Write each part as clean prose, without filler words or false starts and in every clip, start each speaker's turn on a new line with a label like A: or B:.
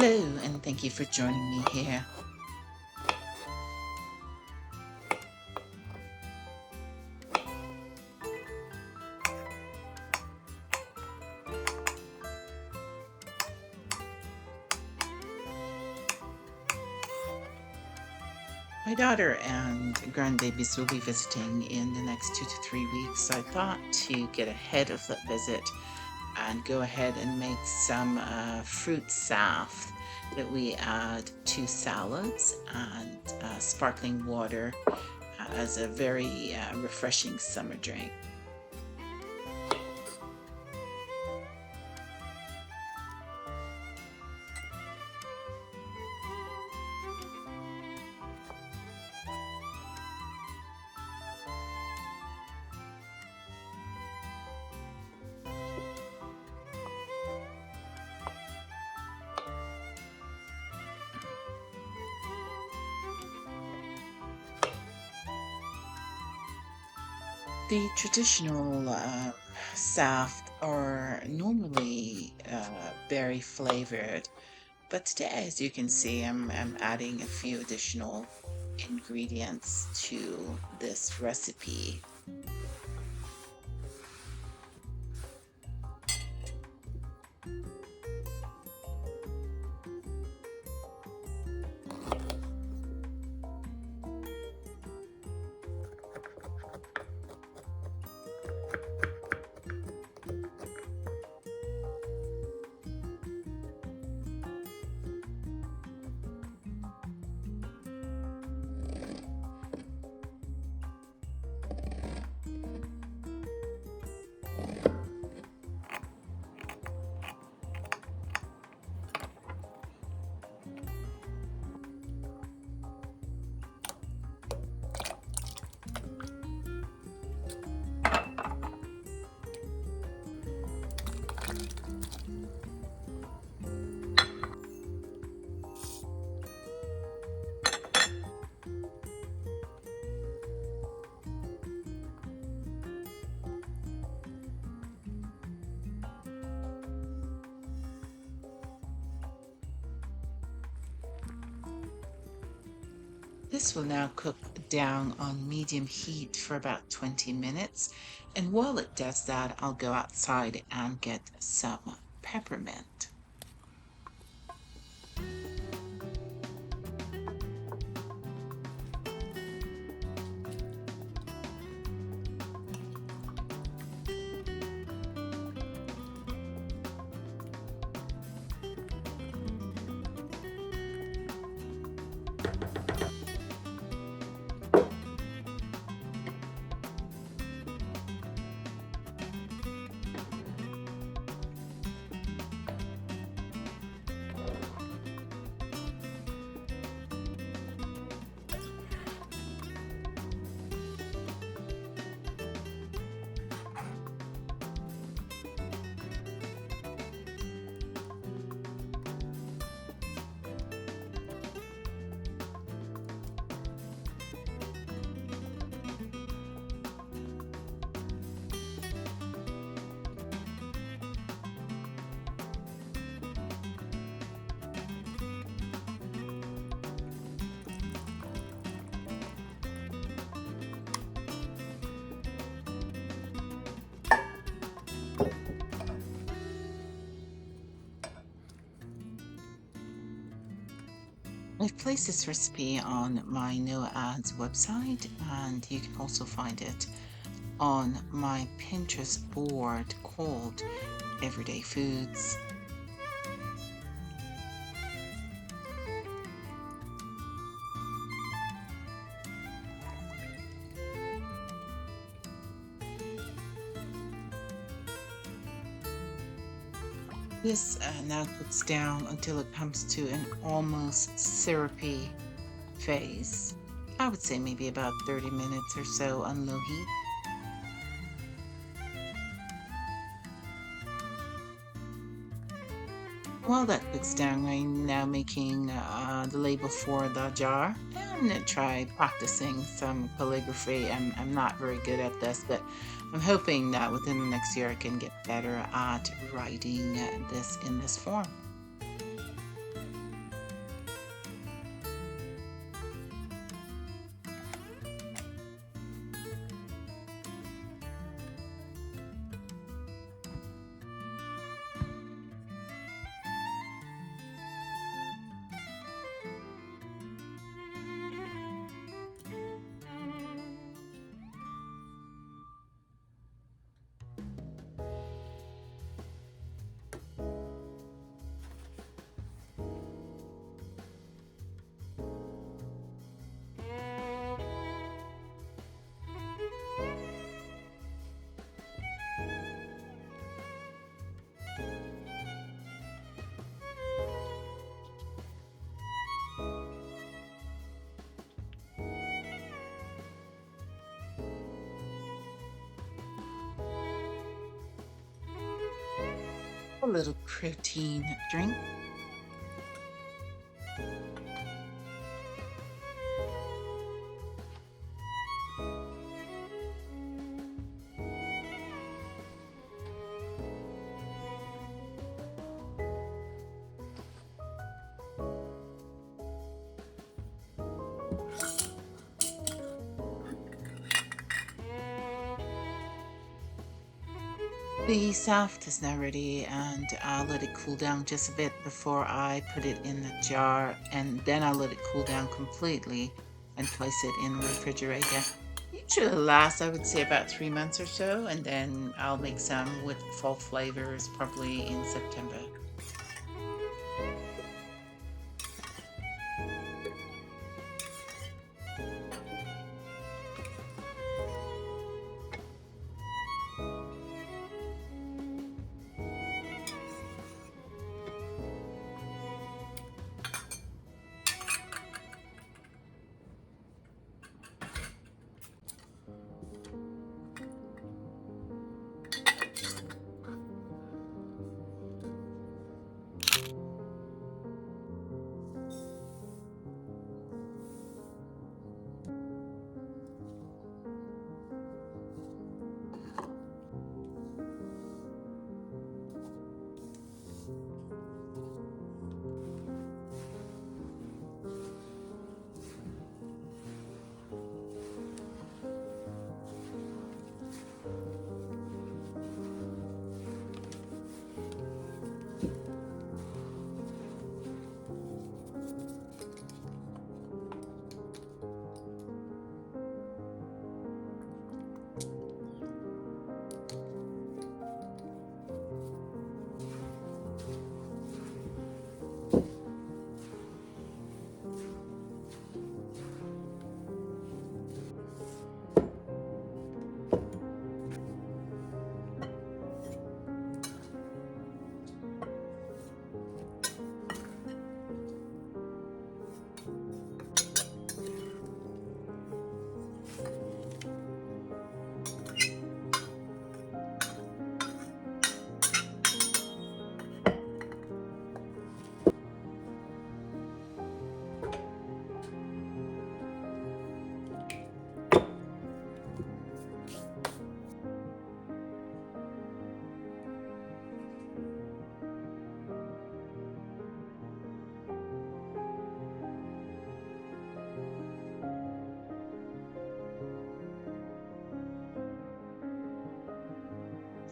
A: Hello, and thank you for joining me here. My daughter and grandbabies will be visiting in the next 2 to 3 weeks, so I thought to get ahead of that visit and go ahead and make some fruit saft that we add to salads and sparkling water as a very refreshing summer drink. The traditional saft are normally berry flavored, but today, as you can see, I'm adding a few additional ingredients to this recipe. This will now cook down on medium heat for about 20 minutes. And while it does that, I'll go outside and get some peppermint. I've placed this recipe on my No Ads website, and you can also find it on my Pinterest board called Everyday Foods. This now cooks down until it comes to an almost syrupy phase. I would say maybe about 30 minutes or so on low heat. While that cooks down, I'm now making the label for the jar. I'm going to try practicing some calligraphy. I'm not very good at this, but I'm hoping that within the next year I can get better at writing this in this form. a little protein drink. The Saft is now ready, and I'll let it cool down just a bit before I put it in the jar, and then I'll let it cool down completely and place it in the refrigerator. Usually lasts, I would say, about 3 months or so, and then I'll make some with fall flavors probably in September.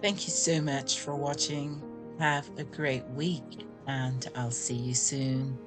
A: Thank you so much for watching. Have a great week, and I'll see you soon.